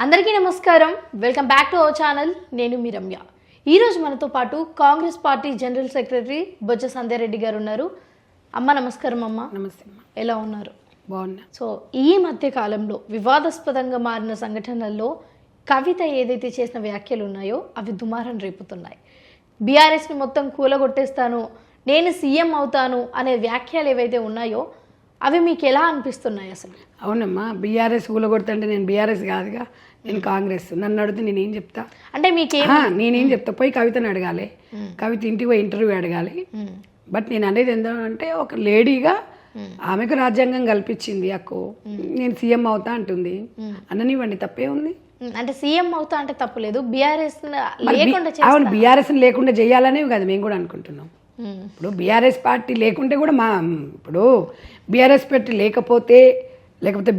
అందరికీ నమస్కారం. Welcome back to our channel. నేను మీ రమ్య. ఈరోజు మనతో పాటు కాంగ్రెస్ పార్టీ జనరల్ సెక్రటరీ బొజ్జ సంధ్యారెడ్డి గారు ఉన్నారు. అమ్మ నమస్కారం. అమ్మ నమస్తే అమ్మ. ఎలా ఉన్నారు? బాగున్నా. సో ఈ మధ్య కాలంలో వివాదాస్పదంగా మారిన సంఘటనల్లో కవిత ఏదైతే చేసిన వ్యాఖ్యలు ఉన్నాయో అవి దుమారం రేపుతున్నాయి. బీఆర్ఎస్ని మొత్తం కూలగొట్టేస్తాను, నేను సీఎం అవుతాను అనే వ్యాఖ్యలు ఏవైతే ఉన్నాయో అవి మీకు ఎలా అనిపిస్తున్నాయి అసలు? అవునమ్మా, బీఆర్ఎస్ కూలగొడుతుంటే నేను బీఆర్ఎస్ కాదుగా, నేను కాంగ్రెస్. నన్ను అడిగితే నేనేం చెప్తా? అంటే మీకు నేనేం చెప్తా? పోయి కవితను అడగాలి, కవిత ఇంటికి పోయి ఇంటర్వ్యూ అడగాలి. బట్ నేను అనేది ఏంటంటే ఒక లేడీగా ఆమెకు రాజ్యాంగం కల్పించింది హక్కు, నేను సీఎం అవుతా అంటుంది. అన్ననివ్వండి, తప్పే ఉంది. అంటే సీఎం అవుతా అంటే తప్పులేదు, బీఆర్ఎస్ లేకుండా అవును, బీఆర్ఎస్ లేకుండా చేయాలనేవి కదా మేము కూడా అనుకుంటున్నాం. ఇప్పుడు బీఆర్ఎస్ పార్టీ లేకుంటే కూడా ఇప్పుడు బీఆర్ఎస్ పార్టీ లేకపోతే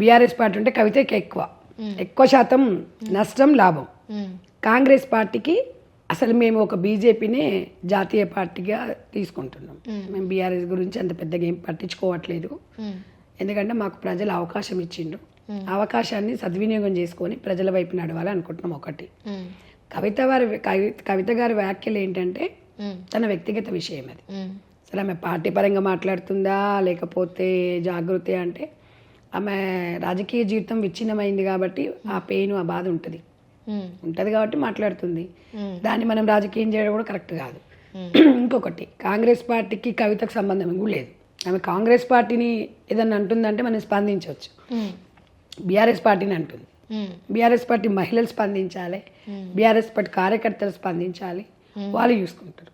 బీఆర్ఎస్ పార్టీ ఉంటే కవితకి ఎక్కువ శాతం నష్టం, లాభం. కాంగ్రెస్ పార్టీకి అసలు మేము ఒక బీజేపీనే జాతీయ పార్టీగా తీసుకుంటున్నాం. మేము బీఆర్ఎస్ గురించి అంత పెద్దగా ఏం పట్టించుకోవట్లేదు. ఎందుకంటే మాకు ప్రజలు అవకాశం ఇచ్చిండ్రు, అవకాశాన్ని సద్వినియోగం చేసుకొని ప్రజల వైపు నడవాలి అనుకుంటున్నాం. ఒకటి, కవిత గారి వ్యాఖ్యలు ఏంటంటే తన వ్యక్తిగత విషయం. అది సరే, ఆమె పార్టీ పరంగా మాట్లాడుతుందా లేకపోతే జాగృతి అంటే ఆమె రాజకీయ జీవితం విచ్ఛిన్నమైంది కాబట్టి ఆ పెయిన్, ఆ బాధ ఉంటుంది కాబట్టి మాట్లాడుతుంది. దాన్ని మనం రాజకీయం చేయడం కూడా కరెక్ట్ కాదు. ఇంకొకటి, కాంగ్రెస్ పార్టీకి కవితకు సంబంధం కూడా లేదు. ఆమె కాంగ్రెస్ పార్టీని ఏదన్నా అంటుందంటే మనం స్పందించవచ్చు. బీఆర్ఎస్ పార్టీని అంటుంది, బీఆర్ఎస్ పార్టీ మహిళలు స్పందించాలి, బీఆర్ఎస్ పార్టీ కార్యకర్తలు స్పందించాలి, వాళ్ళు చూసుకుంటారు.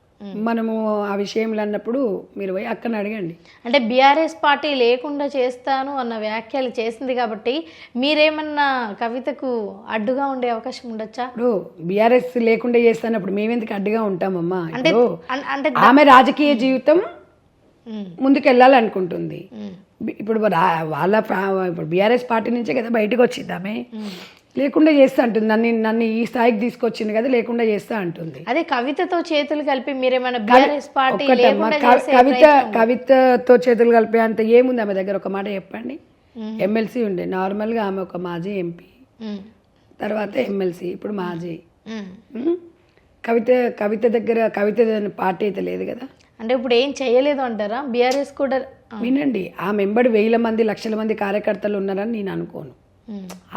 మనము ఆ విషయంలో అన్నప్పుడు మీరు పోయి అక్కని అడగండి. అంటే బీఆర్ఎస్ పార్టీ లేకుండా చేస్తాను అన్న వ్యాఖ్యలు చేసింది కాబట్టి మీరేమన్నా కవితకు అడ్డుగా ఉండే అవకాశం ఉండొచ్చా? ఇప్పుడు బీఆర్ఎస్ లేకుండా చేస్తానప్పుడు మేమెందుకు అడ్డుగా ఉంటామమ్మా? అంటే ఆమె రాజకీయ జీవితం ముందుకు వెళ్ళాలనుకుంటుంది. ఇప్పుడు ఇప్పుడు బీఆర్ఎస్ పార్టీ నుంచే కదా బయటకు వచ్చింది. ఆమె లేకుండా చేస్తా అంటుంది, నన్ను ఈ స్థాయికి తీసుకొచ్చింది కదా, లేకుండా చేస్తా అంటుంది. అదే కవితతో చేతులు కలిపి మీరేమైనా బీఆర్ఎస్ పార్టీ కవితతో చేతులు కలిపి అంత ఏముంది ఆమె దగ్గర? ఒక మాట చెప్పండి. ఎమ్మెల్సీ ఉండే, నార్మల్గా ఆమె ఒక మాజీ ఎంపీ, తర్వాత ఎమ్మెల్సీ, ఇప్పుడు మాజీ. కవిత దగ్గర పార్టీ అయితే లేదు కదా. అంటే ఇప్పుడు ఏం చేయలేదు అంటారా? బీఆర్ఎస్ కూడా వినండి, ఆమె వెంబడి 1000 మంది 1,00,000 మంది కార్యకర్తలు ఉన్నారని నేను అనుకోను.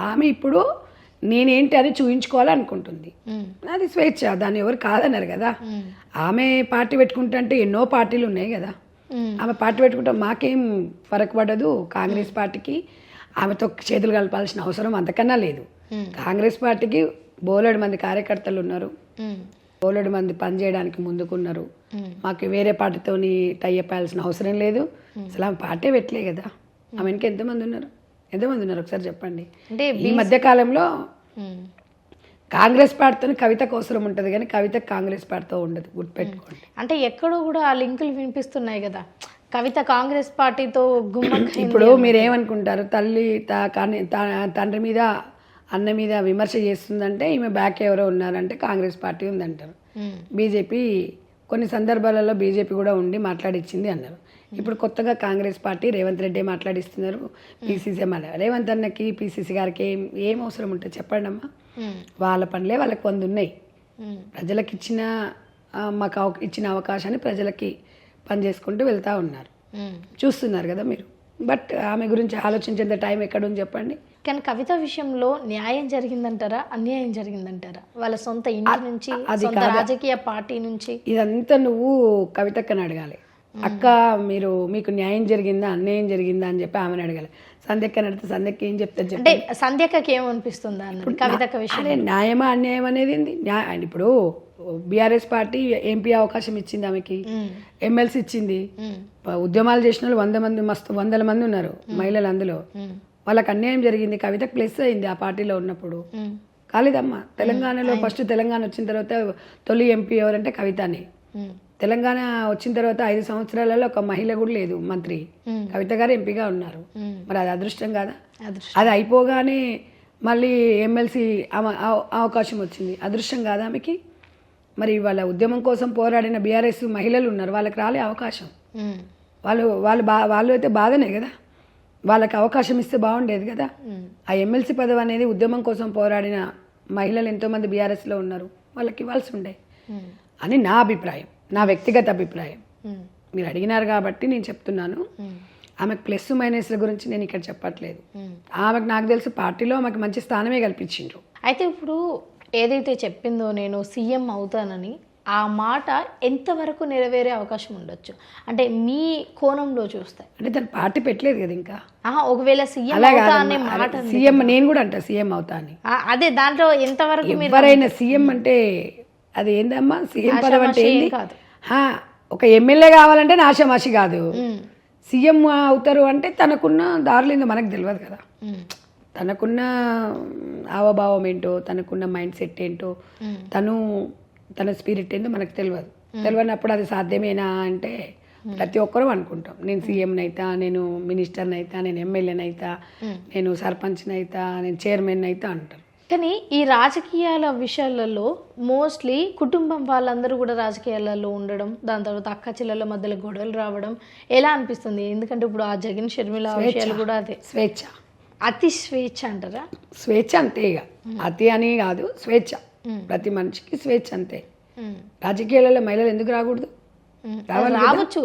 ఆమె ఇప్పుడు నేనేంటి అని చూయించుకోవాలనుకుంటుంది. అది స్వేచ్ఛ, దాన్ని ఎవరు కాదన్నారు కదా. ఆమె పార్టీ పెట్టుకుంటే ఎన్నో పార్టీలు ఉన్నాయి కదా. ఆమె పార్టీ పెట్టుకుంటే మాకేం ఫరక్ పడదు. కాంగ్రెస్ పార్టీకి ఆమెతో చేతులు కలపాల్సిన అవసరం అంతకన్నా లేదు. కాంగ్రెస్ పార్టీకి బోలెడు మంది కార్యకర్తలు ఉన్నారు, బోలెడు మంది పనిచేయడానికి ముందుకున్నారు. మాకు వేరే పార్టీతోని టైఅప్ అయ్యాల్సిన అవసరం లేదు. అసలు ఆమె పార్టీ పెట్టలే కదా. ఆమె ఇంకా ఎంతమంది ఉన్నారు ఒకసారి చెప్పండి. అంటే ఈ మధ్య కాలంలో కాంగ్రెస్ పార్టీతో కవితకు అవసరం ఉంటుంది కానీ కవితకు కాంగ్రెస్ పార్టీతో ఉండదు, గుర్తుపెట్టుకోండి. అంటే ఎక్కడో కూడా ఆ లింకులు వినిపిస్తున్నాయి కదా, కవిత కాంగ్రెస్ పార్టీతో ఇప్పుడు మీరేమనుకుంటారు? తల్లి తండ్రి మీద అన్న మీద విమర్శ చేస్తుందంటే ఈమె బ్యాక్ ఎవరో ఉన్నారంటే కాంగ్రెస్ పార్టీ ఉందంటారు. బీజేపీ కొన్ని సందర్భాలలో బీజేపీ కూడా ఉండి మాట్లాడిచ్చింది అన్నారు. ఇప్పుడు కొత్తగా కాంగ్రెస్ పార్టీ రేవంత్ రెడ్డి మాట్లాడిస్తున్నారు, పీసీసీ రేవంత్ అన్నకి పీసీసీ గారికి ఏం అవసరం ఉంటుంది చెప్పండి అమ్మా? వాళ్ళ పనులే వాళ్ళకి 100 ఉన్నాయి. ప్రజలకు మాకు ఇచ్చిన అవకాశాన్ని ప్రజలకి పని చేసుకుంటూ వెళ్తూ ఉన్నారు, చూస్తున్నారు కదా మీరు. బట్ ఆమె గురించి ఆలోచించేంత టైం ఎక్కడుంది చెప్పండి? కానీ కవిత విషయంలో న్యాయం జరిగిందంటారా, అన్యాయం జరిగిందంటారా? వాళ్ళ సొంత ఇంటి నుంచి, రాజకీయ పార్టీ నుంచి? ఇదంతా నువ్వు కవితక్కని అడగాలి. అక్క మీకు న్యాయం జరిగిందా అన్యాయం జరిగిందా అని చెప్పి ఆమెను అడగాలి. సంధ్యక్కని అడిగితే సంధ్యక్క ఏం చెప్తారు చెప్పండి? అంటే సంధ్యక్కకి ఏమనిపిస్తుందా అన్నది కవితక్క విషయం. న్యాయమా అన్యాయం అనేది ఇప్పుడు బీఆర్ఎస్ పార్టీ ఎంపీ అవకాశం ఇచ్చింది, ఆమెకి ఎమ్మెల్సీ ఇచ్చింది. ఉద్యమాలు చేసిన వాళ్ళు 100 మంది, మస్తు 100ల మంది ఉన్నారు మహిళలు. అందులో వాళ్ళకి అన్యాయం జరిగింది, కవితకు ప్లస్ అయింది ఆ పార్టీలో ఉన్నప్పుడు. కాలేదమ్మా. తెలంగాణలో ఫస్ట్ తెలంగాణ వచ్చిన తర్వాత తొలి ఎంపీ ఎవరంటే కవితనే. తెలంగాణ వచ్చిన తర్వాత 5 సంవత్సరాలలో ఒక మహిళ కూడా లేదు మంత్రి. కవిత గారు ఎంపీగా ఉన్నారు. మరి అది అదృష్టం కాదా? అది అయిపోగానే మళ్ళీ ఎమ్మెల్సీ అవకాశం వచ్చింది, అదృష్టం కాదా ఆమెకి? మరి వాళ్ళ ఉద్యమం కోసం పోరాడిన బీఆర్ఎస్ మహిళలు ఉన్నారు, వాళ్ళకి రాలే అవకాశం. వాళ్ళు అయితే బాధనే కదా. వాళ్ళకి అవకాశం ఇస్తే బాగుండేది కదా. ఆ ఎమ్మెల్సీ పదవి అనేది ఉద్యమం కోసం పోరాడిన మహిళలు ఎంతోమంది బీఆర్ఎస్లో ఉన్నారు, వాళ్ళకి ఇవ్వాల్సి ఉండే అని నా అభిప్రాయం, నా వ్యక్తిగత అభిప్రాయం. మీరు అడిగినారు కాబట్టి నేను చెప్తున్నాను. ఆమెకు ప్లస్ మైనస్ల గురించి నేను ఇక్కడ చెప్పట్లేదు. ఆమెకు నాకు తెలిసి పార్టీలో ఆమెకు మంచి స్థానమే కల్పించిండ్రు. అయితే ఇప్పుడు ఏదైతే చెప్పిందో నేను సీఎం అవుతానని, ఆ మాట ఎంతవరకు నెరవేరే అవకాశం ఉండొచ్చు అంటే మీ కోణంలో చూస్తే? అంటే తను పార్టీ పెట్టలేదు కదా ఇంకా. ఒకవేళ సీఎం అవుతా అనే మాట సీఎం నేను కూడా అంటా సీఎం అవుతా అని. అదే దాంట్లో ఎంతవరకు ఎవరైనా సీఎం అంటే అది ఏందమ్మా, సీఎం పదవి అంటే ఏంది? కాదు. ఒక ఎమ్మెల్యే కావాలంటే నాశమాషి కాదు. సీఎం అవుతారు అంటే తనకున్న దారులు ఏందో మనకు తెలియదు కదా. తనకున్న హావభావం ఏంటో, తనకున్న మైండ్ సెట్ ఏంటో, తన స్పిరిట్ ఏందో మనకు తెలియనప్పుడు అది సాధ్యమేనా అంటే ప్రతి ఒక్కరూ అనుకుంటాం. నేను సీఎంని అవుతా, నేను మినిస్టర్ని అవుతా, నేను ఎమ్మెల్యేని అవుతా, నేను సర్పంచ్ని అవుతా, నేను చైర్మన్ అవుతా అంటారు. కానీ ఈ రాజకీయాల విషయాలలో మోస్ట్లీ కుటుంబం వాళ్ళందరూ కూడా రాజకీయాలలో ఉండడం, దాని తర్వాత అక్క చెల్లెల మధ్యలో గొడవలు రావడం ఎలా అనిపిస్తుంది? ఎందుకంటే ఇప్పుడు ఆ జగన్ షర్మిల విషయాలు కూడా అదే స్వేచ్ఛ, అతి స్వేచ్ఛ అంటారా? స్వేచ్ఛ అంతే, ఇక అతి అని కాదు, స్వేచ్ఛ. ప్రతి మనిషికి స్వేచ్ఛ అంతే. రాజకీయాలలో మహిళలు ఎందుకు రాకూడదు? రావచ్చు.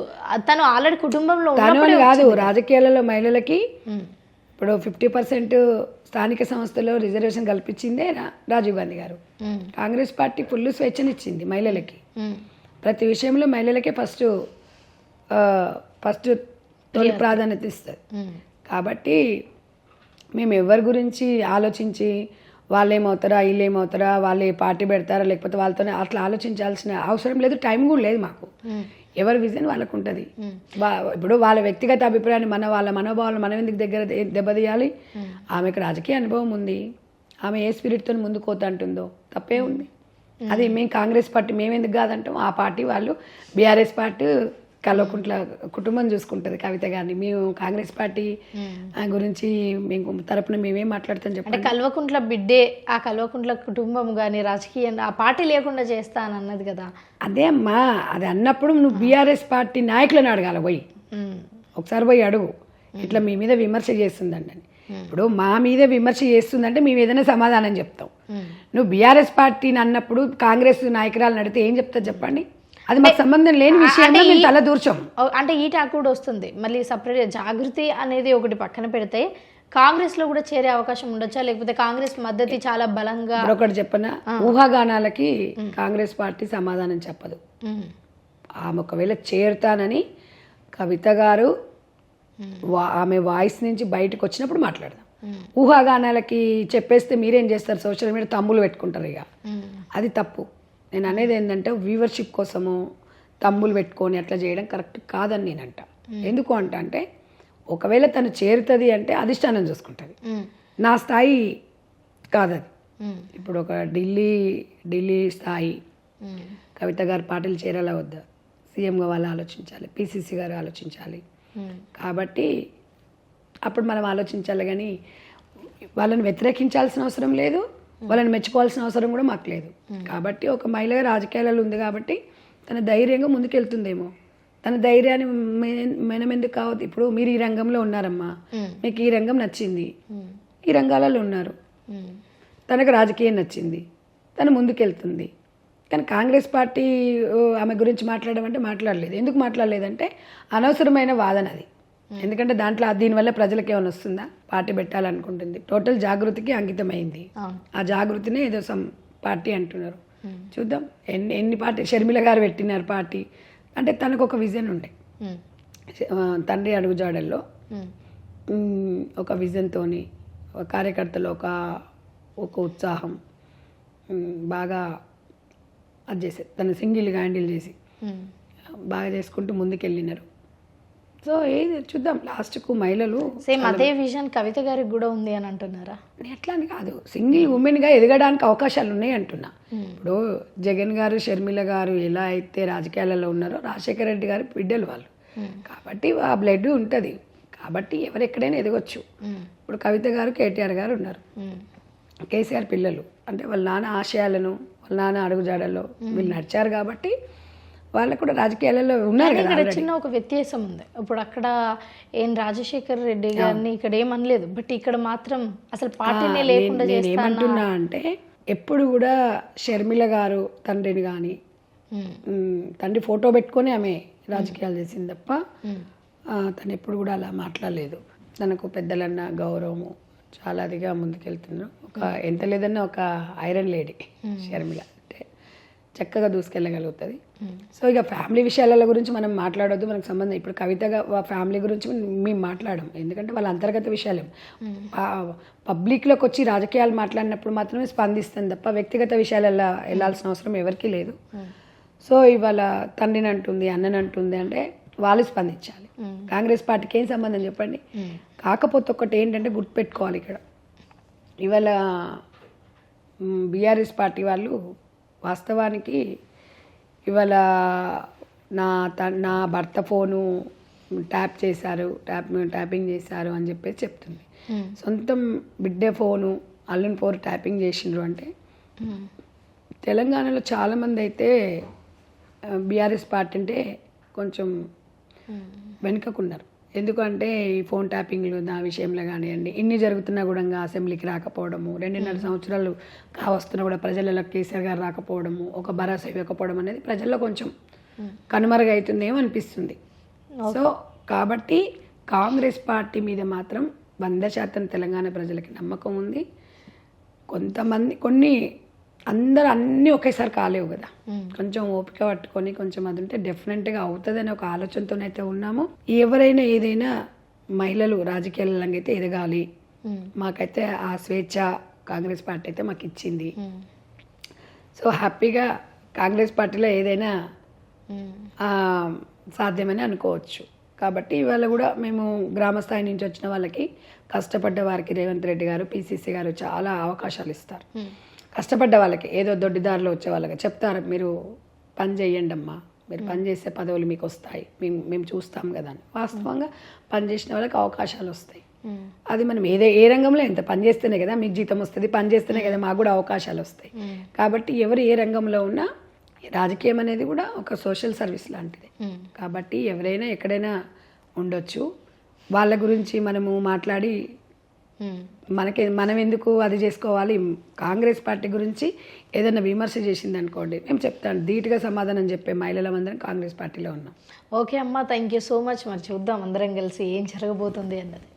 తను ఆల్రెడీ కుటుంబంలో తను అని కాదు, రాజకీయాలలో మహిళలకి ఇప్పుడు 50% స్థానిక సంస్థలో రిజర్వేషన్ కల్పించిందే రాజీవ్ గాంధీ గారు. కాంగ్రెస్ పార్టీ ఫుల్ స్వేచ్ఛనిచ్చింది మహిళలకి. ప్రతి విషయంలో మహిళలకే ఫస్ట్ తొలి ప్రాధాన్యత ఇస్తుంది. కాబట్టి మేము ఎవరి గురించి ఆలోచించి వాళ్ళేమవుతారా, వీళ్ళేమవుతారా, వాళ్ళు పార్టీ పెడతారా, లేకపోతే వాళ్ళతోనే అట్లా ఆలోచించాల్సిన అవసరం లేదు, టైం కూడా లేదు మాకు. ఎవరి విజన్ వాళ్ళకు ఉంటుంది. ఇప్పుడు వాళ్ళ వ్యక్తిగత అభిప్రాయాన్ని వాళ్ళ మనోభావాలు మనం ఎందుకు దెబ్బతీయాలి? ఆమెకు రాజకీయ అనుభవం ఉంది, ఆమె ఏ స్పిరిట్తో ముందుకు పోతా అంటుందో తప్పే ఉంది. అది మేము కాంగ్రెస్ పార్టీ మేమెందుకు కాదంటాం, ఆ పార్టీ వాళ్ళు బీఆర్ఎస్ పార్టీ కల్వకుంట్ల కుటుంబం చూసుకుంటుంది కవిత గారిని. మేము కాంగ్రెస్ పార్టీ గురించి మేము తరపున మేమేం మాట్లాడతాం చెప్పండి. అంటే కల్వకుంట్ల బిడ్డే, ఆ కల్వకుంట్ల కుటుంబం కానీ రాజకీయం ఆ పార్టీ లేకుండా చేస్తా అని అన్నది కదా. అదే అమ్మా, అది అన్నప్పుడు నువ్వు బీఆర్ఎస్ పార్టీ నాయకులను అడగాలి, పోయి ఒకసారి పోయి అడుగు, ఇట్లా మీ మీద విమర్శ చేస్తుందండి అని. ఇప్పుడు మా మీద విమర్శ చేస్తుందంటే మేము ఏదైనా సమాధానం చెప్తాం. నువ్వు బీఆర్ఎస్ పార్టీని అన్నప్పుడు కాంగ్రెస్ నాయకురాలను అడిగితే ఏం చెప్తా చెప్పండి? అది మాకు సంబంధం లేని విషయంలో మేము తల దూర్చాం. అంటే ఈ టాక్ కూడా వస్తుంది మళ్ళీ సపరేట్. జాగృతి అనేది ఒకటి పక్కన పెడితే కాంగ్రెస్ లో కూడా చేరే అవకాశం ఉండొచ్చా, లేకపోతే కాంగ్రెస్ మద్దతు చాలా బలంగా? ఒకటి చెప్పనా, ఊహాగానాలకి కాంగ్రెస్ పార్టీ సమాధానం చెప్పదు. ఆమె ఒకవేళ చేరుతానని కవిత గారు ఆమె వాయిస్ నుంచి బయటకు వచ్చినప్పుడు మాట్లాడదాం. ఊహాగానాలకి చెప్పేస్తే మీరేం చేస్తారు? సోషల్ మీడియా తమ్ములు పెట్టుకుంటారు, ఇక అది తప్పు. నేను అనేది ఏంటంటే వ్యూవర్షిప్ కోసము తమ్ములు పెట్టుకొని అట్లా చేయడం కరెక్ట్ కాదని నేనంట. ఎందుకు అంటే ఒకవేళ తను చేరుతుంది అంటే అధిష్టానం చూసుకుంటుంది, నా స్థాయి కాదది. ఇప్పుడు ఒక ఢిల్లీ స్థాయి కవిత గారు పార్టీలు చేరాలా వద్దా, సీఎంగా వాళ్ళు ఆలోచించాలి, పిసిసి గారు ఆలోచించాలి. కాబట్టి అప్పుడు మనం ఆలోచించాలి, కానీ వాళ్ళని వ్యతిరేకించాల్సిన అవసరం లేదు, వాళ్ళని మెచ్చుకోవాల్సిన అవసరం కూడా మాకు లేదు. కాబట్టి ఒక మహిళగా రాజకీయాలలో ఉంది కాబట్టి తన ధైర్యంగా ముందుకెళ్తుందేమో. తన ధైర్యాన్ని మనం ఎందుకు కావద్దు? ఇప్పుడు మీరు ఈ రంగంలో ఉన్నారమ్మా, మీకు ఈ రంగం నచ్చింది, ఈ రంగాలలో ఉన్నారు, తనకు రాజకీయం నచ్చింది, తను ముందుకెళ్తుంది. కానీ కాంగ్రెస్ పార్టీ ఆమె గురించి మాట్లాడడం అంటే మాట్లాడలేదు. ఎందుకు మాట్లాడలేదంటే అనవసరమైన వాదన అది. ఎందుకంటే దాంట్లో దీనివల్ల ప్రజలకు ఏమైనా వస్తుందా? పార్టీ పెట్టాలనుకుంటుంది, టోటల్ జాగృతికి అంకితమైంది. ఆ జాగృతినే ఏదో పార్టీ అంటున్నారు. చూద్దాం ఎన్ని పార్టీ షర్మిల గారు పెట్టినారు పార్టీ అంటే తనకు ఒక విజన్ ఉండే, తండ్రి అడుగుజాడల్లో ఒక విజన్తోని కార్యకర్తలు ఒక ఉత్సాహం బాగా అది చేసేది. తను సింగిల్గా హ్యాండిల్ చేసి బాగా చేసుకుంటూ ముందుకెళ్ళినారు. సో ఏది చూద్దాం, లాస్ట్కు మహిళలు సేమ్ అదే విజన్ కవిత గారికి కూడా ఉంది అని అంటున్నారా? ఎట్లా అని కాదు, సింగిల్ ఉమెన్గా ఎదగడానికి అవకాశాలు ఉన్నాయి అంటున్నా. ఇప్పుడు జగన్ గారు షర్మిల గారు ఎలా అయితే రాజకీయాలలో ఉన్నారో రాజశేఖర రెడ్డి గారు బిడ్డలు వాళ్ళు, కాబట్టి ఆ బ్లడ్ ఉంటుంది, కాబట్టి ఎవరెక్కడైనా ఎదగొచ్చు. ఇప్పుడు కవిత గారు కేటీఆర్ గారు ఉన్నారు, కేసీఆర్ పిల్లలు, అంటే వాళ్ళ నాన్న ఆశయాలను వాళ్ళ నాన్న అడుగుజాడల్లో వీళ్ళు నడిచారు కాబట్టి వాళ్ళకు కూడా రాజకీయాలలో ఉన్నారు కదా ఇక్కడ చిన్న ఒక వ్యత్యాసం ఉంది. ఇప్పుడు అక్కడ ఏం రాజశేఖర్ రెడ్డి గారిని ఇక్కడ ఏమనలేదు, బట్ ఇక్కడ మాత్రం అసలు పార్టీనే లేకుండా నేను ఏమంటున్నా అంటే ఎప్పుడు కూడా షర్మిల గారు తండ్రిని కానీ తండ్రి ఫోటో పెట్టుకొని ఆమె రాజకీయాలు చేసింది తప్ప తను ఎప్పుడు కూడా అలా మాట్లాడలేదు. తనకు పెద్దలన్న గౌరవము చాలా అదిగా ముందుకెళ్తున్నారు. ఒక ఎంత లేదన్నా ఒక ఐరన్ లేడీ షర్మిల అంటే చక్కగా దూసుకెళ్ళగలుగుతుంది. సో ఇక ఫ్యామిలీ విషయాల గురించి మనం మాట్లాడొద్దు, మనకు సంబంధం. ఇప్పుడు కవితగా ఫ్యామిలీ గురించి మేము మాట్లాడడం, ఎందుకంటే వాళ్ళ అంతర్గత విషయాలు పబ్లిక్లోకి వచ్చి రాజకీయాలు మాట్లాడినప్పుడు మాత్రమే స్పందిస్తుంది తప్ప వ్యక్తిగత విషయాలలో వెళ్ళాల్సిన అవసరం ఎవరికీ లేదు. సో ఇవాళ తండ్రిని అంటుంది, అన్నని అంటుంది అంటే వాళ్ళు స్పందించాలి. కాంగ్రెస్ పార్టీకి ఏం సంబంధం చెప్పండి. కాకపోతే ఒకటి ఏంటంటే గుర్తుపెట్టుకోవాలి, ఇక్కడ ఇవాళ బీఆర్ఎస్ పార్టీ వాళ్ళు వాస్తవానికి ఇవాళ నా భర్త ఫోను ట్యాప్ చేశారు, ట్యాపింగ్ చేశారు అని చెప్పేసి చెప్తుంది. సొంతం బిడ్డే ఫోను అల్లుని ఫోన్ ట్యాపింగ్ చేసిండ్రు అంటే తెలంగాణలో చాలామంది అయితే బీఆర్ఎస్ పార్టీ అంటే కొంచెం వెనుకకున్నారు. ఎందుకంటే ఈ ఫోన్ ట్యాపింగ్లు నా విషయంలో కానివ్వండి, ఇన్ని జరుగుతున్నా కూడా అసెంబ్లీకి రాకపోవడము, 2.5 సంవత్సరాలు కావస్తున్నా కూడా ప్రజలలో కేసీఆర్ గారు రాకపోవడము, ఒక భరోసా ఇవ్వకపోవడం అనేది ప్రజల్లో కొంచెం కనుమరుగవుతుందేమో అనిపిస్తుంది. సో కాబట్టి కాంగ్రెస్ పార్టీ మీద మాత్రం 100% తెలంగాణ ప్రజలకి నమ్మకం ఉంది. కొన్ని అందరూ అన్నీ ఒకేసారి కాలేవు కదా, కొంచెం ఓపిక పట్టుకొని కొంచెం అది ఉంటే డెఫినెట్గా అవుతుందని ఒక ఆలోచనతోనైతే ఉన్నాము. ఎవరైనా ఏదైనా మహిళలు రాజకీయాలలో అయితే ఎదగాలి, మాకైతే ఆ స్వేచ్ఛ కాంగ్రెస్ పార్టీ అయితే మాకు ఇచ్చింది. సో హ్యాపీగా కాంగ్రెస్ పార్టీలో ఏదైనా సాధ్యమని అనుకోవచ్చు. కాబట్టి ఇవాళ కూడా మేము గ్రామ స్థాయి నుంచి వచ్చిన వాళ్ళకి, కష్టపడ్డ వారికి రేవంత్ రెడ్డి గారు, పిసిసి గారు చాలా అవకాశాలు ఇస్తారు. కష్టపడ్డ వాళ్ళకి, ఏదో దొడ్డిదారిలో వచ్చే వాళ్ళకి చెప్తారు, మీరు పని చేయండి అమ్మా, మీరు పని చేసే పదవులు మీకు వస్తాయి, మేము చూస్తాం కదా అని. వాస్తవంగా పని చేసిన వాళ్ళకి అవకాశాలు వస్తాయి. అది మనం ఏ రంగంలో ఎంత పని చేస్తేనే కదా మీకు జీతం వస్తుంది, పని చేస్తేనే కదా మాకు కూడా అవకాశాలు వస్తాయి. కాబట్టి ఎవరు ఏ రంగంలో ఉన్నా రాజకీయం అనేది కూడా ఒక సోషల్ సర్వీస్ లాంటిది. కాబట్టి ఎవరైనా ఎక్కడైనా ఉండొచ్చు. వాళ్ళ గురించి మనము మాట్లాడి మనం ఎందుకు అది చేసుకోవాలి. కాంగ్రెస్ పార్టీ గురించి ఏదైనా విమర్శ చేసింది అనుకోండి, మేము చెప్తాను, ధీటుగా సమాధానం చెప్పే మహిళలందరం కాంగ్రెస్ పార్టీలో ఉన్నాం. ఓకే అమ్మ, థ్యాంక్ యూ సో మచ్. మరి చూద్దాం అందరం కలిసి ఏం జరగబోతుంది అన్నది.